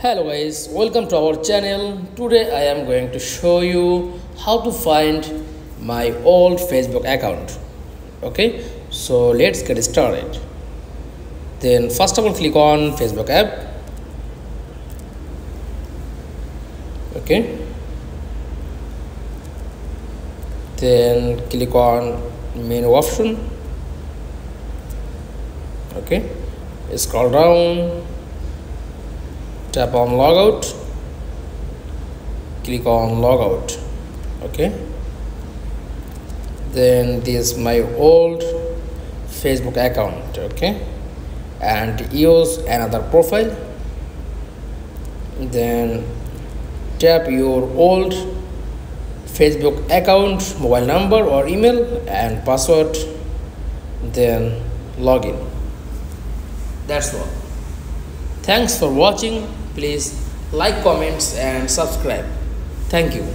Hello guys, welcome to our channel. Today I am going to show you how to find my old Facebook account. Okay, so let's get started. Then first of all click on Facebook app. Okay, then click on menu option. Okay, scroll down, tap on logout, click on logout. Okay, then this is my old Facebook account. Okay, and use another profile. Then tap your old Facebook account mobile number or email and password, then login. That's all. Thanks for watching. Please like, comments and subscribe. Thank you.